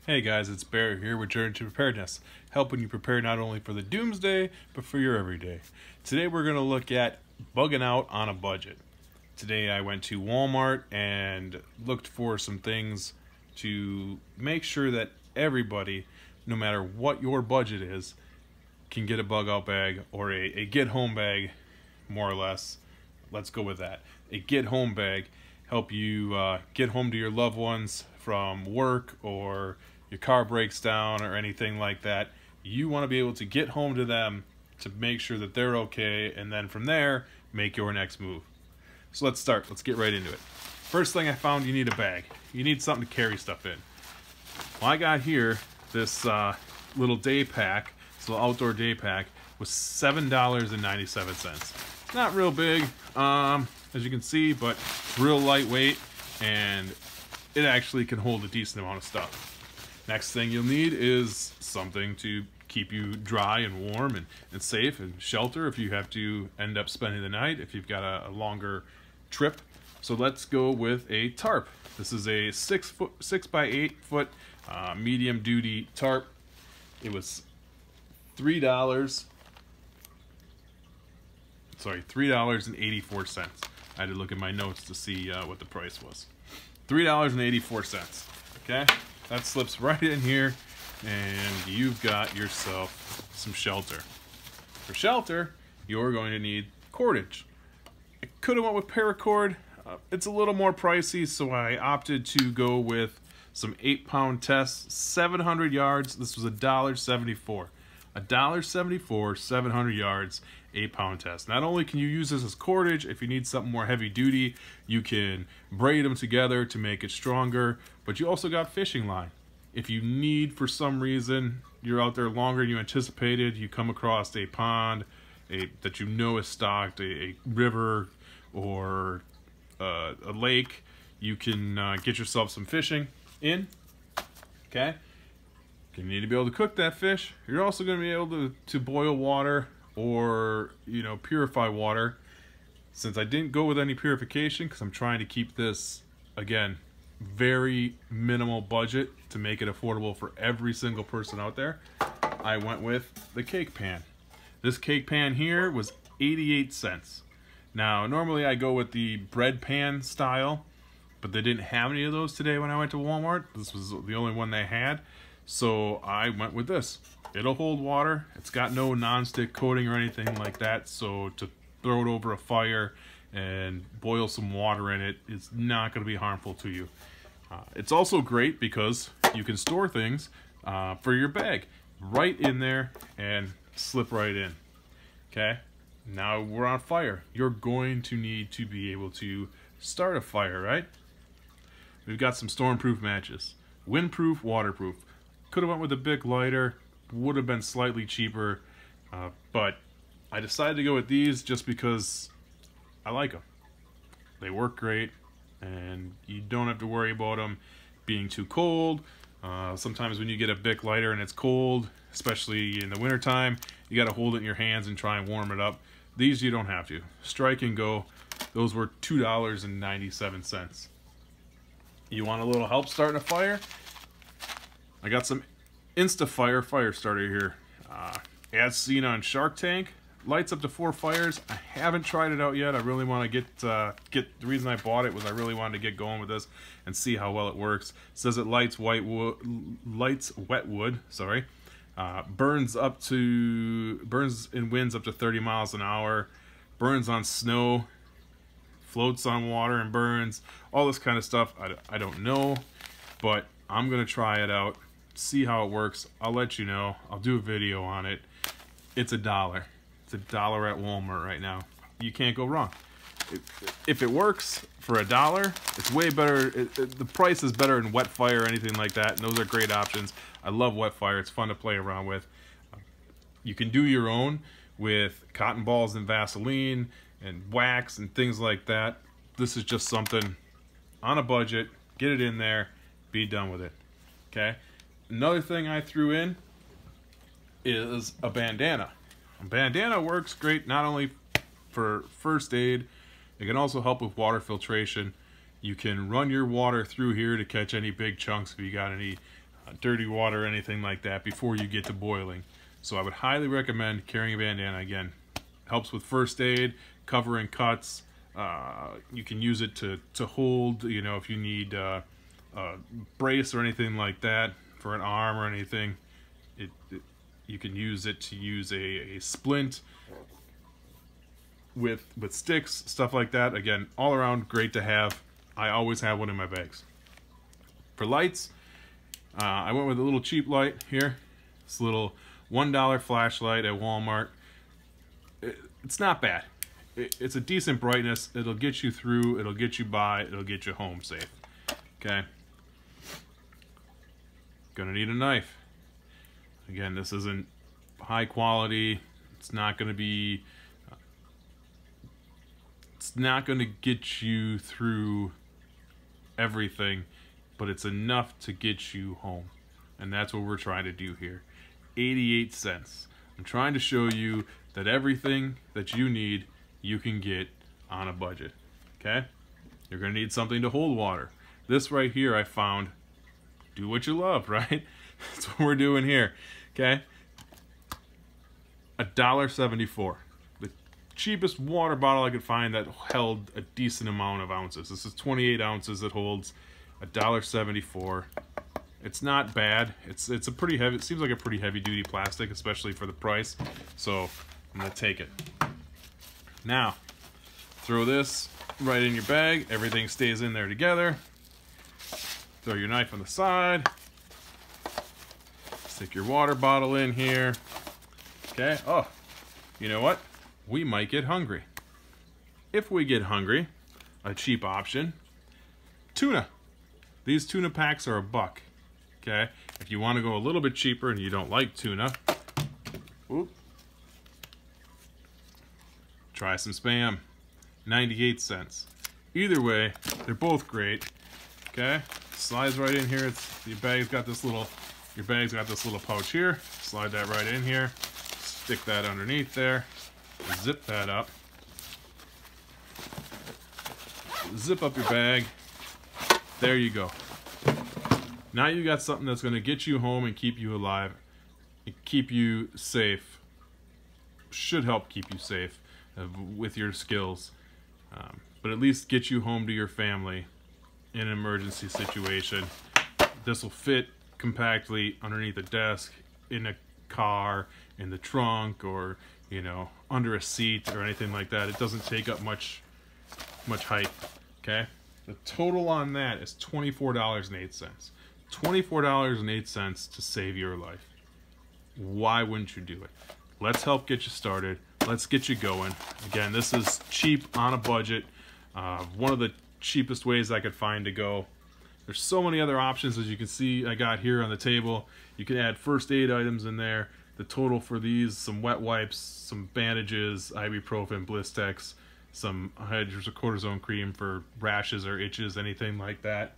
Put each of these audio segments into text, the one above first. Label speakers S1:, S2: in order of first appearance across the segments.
S1: Hey guys, it's Bear here with Journey to Preparedness, helping you prepare not only for the doomsday, but for your everyday. Today we're going to look at bugging out on a budget. Today I went to Walmart and looked for some things to make sure that everybody, no matter what your budget is, can get a bug-out bag or a get-home bag, more or less. Let's go with that. A get-home bag help you get home to your loved ones from work, or your car breaks down or anything like that. You want to be able to get home to them to make sure that they're okay, and then from there make your next move. So let's start. Let's get right into it. First thing I found, you need a bag. You need something to carry stuff in. Well, I got here this little day pack, this little outdoor day pack, was $7.97. It's not real big, as you can see, but it's real lightweight, and it actually can hold a decent amount of stuff. Next thing you'll need is something to keep you dry and warm and safe, and shelter if you have to end up spending the night, if you've got a longer trip. So let's go with a tarp. This is a 6 by 8 foot medium duty tarp. It was $3.84. I had to look at my notes to see what the price was. $3.84. Okay, that slips right in here, and you've got yourself some shelter. For shelter, you're going to need cordage. I could have went with paracord. It's a little more pricey, so I opted to go with some 8-pound tests, 700 yards. This was $1.74. $1.74, 700 yards, 8-pound test. Not only can you use this as cordage, if you need something more heavy duty, you can braid them together to make it stronger, but you also got fishing line. If you need, for some reason, you're out there longer than you anticipated, you come across a pond that you know is stocked, a river or a lake, you can get yourself some fishing in, okay? You need to be able to cook that fish. You're also going to be able to boil water, or purify water. Since I didn't go with any purification, because I'm trying to keep this, again, very minimal budget to make it affordable for every single person out there, I went with the cake pan. This cake pan here was 88 cents. Now normally I go with the bread pan style, but they didn't have any of those today when I went to Walmart. This was the only one they had, so I went with this. It'll hold water. It's got no non-stick coating or anything like that, so to throw it over a fire and boil some water in it, it's not going to be harmful to you. It's also great because you can store things for your bag right in there and slip right in. Okay, now we're on fire. You're going to need to be able to start a fire, right? We've got some stormproof matches, windproof, waterproof. Could have went with a big lighter, would have been slightly cheaper, but I decided to go with these just because I like them. They work great, and you don't have to worry about them being too cold. Sometimes when you get a Bic lighter and it's cold, especially in the wintertime, you got to hold it in your hands and try and warm it up. These you don't have to. Strike and go. Those were $2.97. You want a little help starting a fire? I got some InstaFire fire starter here. As seen on Shark Tank, lights up to 4 fires. I haven't tried it out yet. I really want to get the reason I bought it was I really wanted to get going with this and see how well it works. It says it lights wet wood. Sorry, burns in winds up to 30 miles an hour. Burns on snow. Floats on water and burns. All this kind of stuff. I don't know, but I'm gonna try it out. See how it works. I'll let you know. I'll do a video on it. It's $1. It's $1 at Walmart right now. You can't go wrong. If it works for $1, it's way better. The price is better than wet fire or anything like that, and those are great options. I love wet fire. It's fun to play around with. You can do your own with cotton balls and Vaseline and wax and things like that. This is just something on a budget. Get it in there. Be done with it. Okay? Another thing I threw in is a bandana. A bandana works great not only for first aid, it can also help with water filtration. You can run your water through here to catch any big chunks if you got any dirty water or anything like that before you get to boiling. So I would highly recommend carrying a bandana. Again, helps with first aid, covering cuts. You can use it to hold, you know, if you need a brace or anything like that for an arm or anything. You can use it to use a splint with sticks, stuff like that. Again, all around great to have. I always have one in my bags. For lights, I went with a little cheap light here. This little $1 flashlight at Walmart. It's not bad. It's a decent brightness. It'll get you through, it'll get you by, it'll get you home safe. Okay. Gonna need a knife. Again, this isn't high quality. It's not gonna be, it's not gonna get you through everything, but it's enough to get you home. And that's what we're trying to do here. 88 cents. I'm trying to show you that everything that you need, you can get on a budget. Okay? You're going to need something to hold water. This right here I found, do what you love, right? That's what we're doing here. Okay? $1.74. The cheapest water bottle I could find that held a decent amount of ounces. This is 28 ounces. It holds $1.74. It's not bad. It's a pretty heavy, it seems like a pretty heavy duty plastic, especially for the price. So I'm gonna take it. Now, throw this right in your bag. Everything stays in there together. Throw your knife on the side. Stick your water bottle in here. Okay, oh, you know what? We might get hungry. If we get hungry, a cheap option, tuna. These tuna packs are $1. Okay, if you want to go a little bit cheaper and you don't like tuna, try some Spam, 98 cents. Either way, they're both great. Okay, slides right in here. Your bag's got this little pouch here. Slide that right in here. Stick that underneath there. Zip that up. Zip up your bag. There you go. Now you got something that's going to get you home and keep you alive, and keep you safe. Should help keep you safe with your skills, but at least get you home to your family in an emergency situation. This will fit compactly underneath a desk, in a car, in the trunk, or you know, under a seat or anything like that. It doesn't take up much height. Okay, the total on that is $24.08. $24.08 to save your life. Why wouldn't you do it? Let's help get you started. Let's get you going. Again, this is cheap on a budget. One of the cheapest ways I could find to go. There's so many other options, as you can see I got here on the table. You can add first aid items in there. The total for these, some wet wipes, some bandages, ibuprofen, Blistex, some hydrocortisone cream for rashes or itches, anything like that.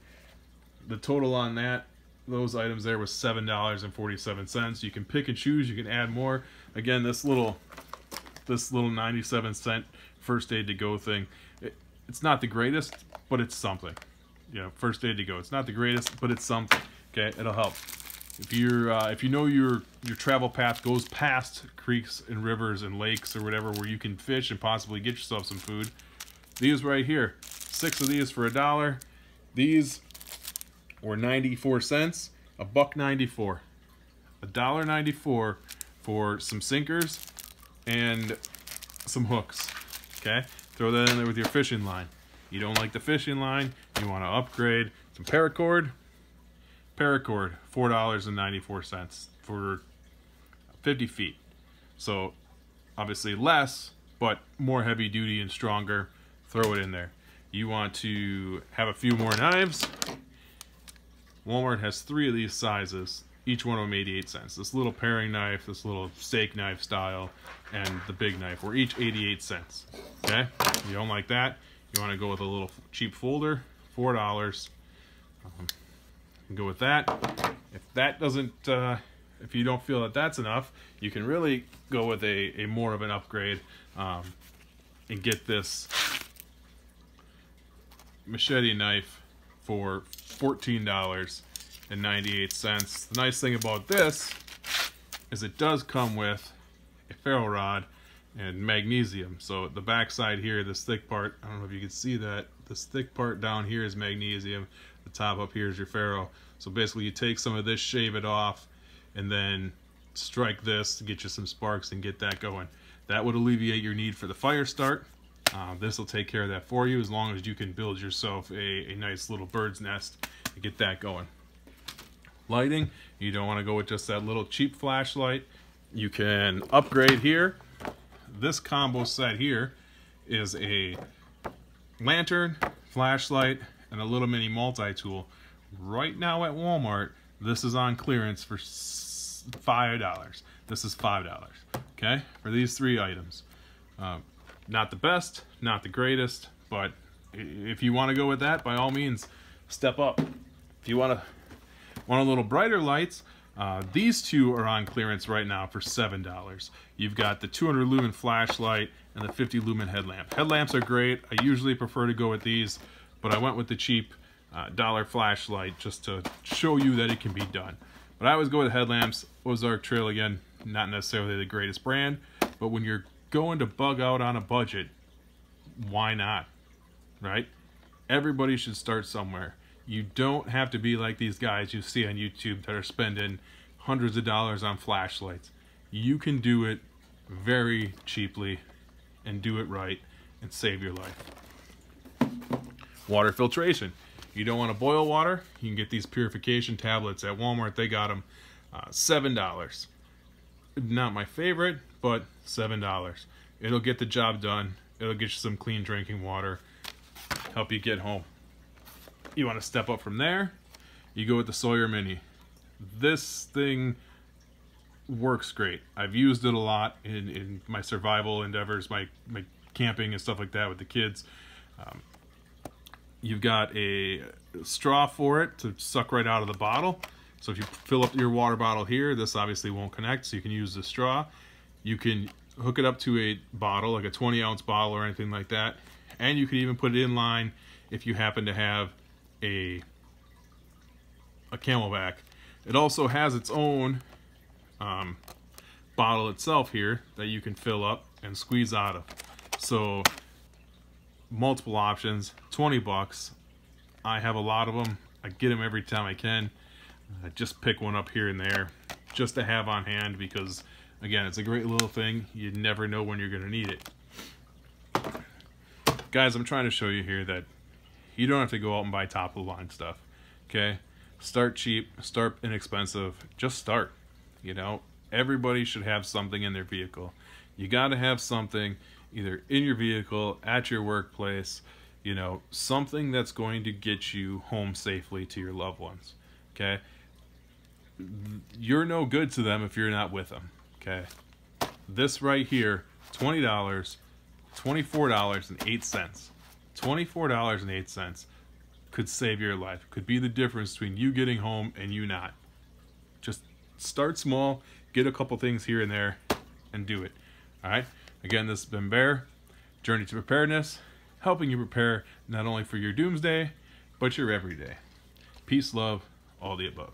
S1: The total on those items there was $7.47. You can pick and choose. You can add more. Again, this little 97-cent first aid to go thing. It's not the greatest, but it's something. You know, first aid to go. It's not the greatest, but it's something. Okay, it'll help. If you know your travel path goes past creeks and rivers and lakes or whatever where you can fish and possibly get yourself some food, these right here, 6 of these for $1. These or 94 cents, $1.94, $1.94 for some sinkers and some hooks. Okay, throw that in there with your fishing line. You don't like the fishing line, you want to upgrade, some paracord, $4.94 for 50 feet. So obviously less, but more heavy duty and stronger. Throw it in there. You want to have a few more knives. Walmart has 3 of these sizes, each one of them 88 cents. This little paring knife, this little steak knife style, and the big knife were each 88 cents. Okay? You don't like that? You want to go with a little cheap folder, $4. Go with that. If that doesn't, if you don't feel that that's enough, you can really go with a more of an upgrade and get this machete knife for $14. $3.98. The nice thing about this is it does come with a ferro rod and magnesium. So the back side here, this thick part, I don't know if you can see that, this thick part down here is magnesium, the top up here is your ferro. So basically you take some of this, shave it off, and then strike this to get you some sparks and get that going. That would alleviate your need for the fire start. This will take care of that for you, as long as you can build yourself a nice little bird's nest and get that going. Lighting, you don't want to go with just that little cheap flashlight. You can upgrade here. This combo set here is a lantern, flashlight, and a little mini multi-tool. Right now at Walmart, this is on clearance for $5. This is $5, okay, for these 3 items. Not the best, not the greatest, but if you want to go with that, by all means, step up. If you want a little brighter lights, these 2 are on clearance right now for $7. You've got the 200 lumen flashlight and the 50 lumen headlamp. Headlamps are great. I usually prefer to go with these, but I went with the cheap dollar flashlight just to show you that it can be done. But I always go with headlamps. Ozark Trail, again, not necessarily the greatest brand, but when you're going to bug out on a budget, why not, right? Everybody should start somewhere. You don't have to be like these guys you see on YouTube that are spending hundreds of dollars on flashlights. You can do it very cheaply and do it right and save your life. Water filtration. You don't want to boil water, you can get these purification tablets at Walmart. They got them $7. Not my favorite, but $7. It'll get the job done. It'll get you some clean drinking water, help you get home. You want to step up from there, you go with the Sawyer Mini. This thing works great. I've used it a lot in my survival endeavors, my camping and stuff like that with the kids. You've got a straw for it to suck right out of the bottle. So if you fill up your water bottle here, this obviously won't connect, so you can use the straw. You can hook it up to a bottle, like a 20-ounce bottle or anything like that. And you can even put it in line if you happen to have a Camelback. It also has its own bottle itself here that you can fill up and squeeze out of. So multiple options, 20 bucks. I have a lot of them. I get them every time I can. Just pick one up here and there just to have on hand, because again, it's a great little thing. You never know when you're going to need it. Guys, I'm trying to show you here that you don't have to go out and buy top of the line stuff. Okay? Start cheap, start inexpensive, just start. You know, everybody should have something in their vehicle. You got to have something either in your vehicle, at your workplace, you know, something that's going to get you home safely to your loved ones. Okay? You're no good to them if you're not with them. Okay? This right here, $20, $24.08. $24.08 could save your life. Could be the difference between you getting home and you not. Just start small, get a couple things here and there, and do it. All right? Again, this has been Bear, Journey to Preparedness, helping you prepare not only for your doomsday, but your everyday. Peace, love, all the above.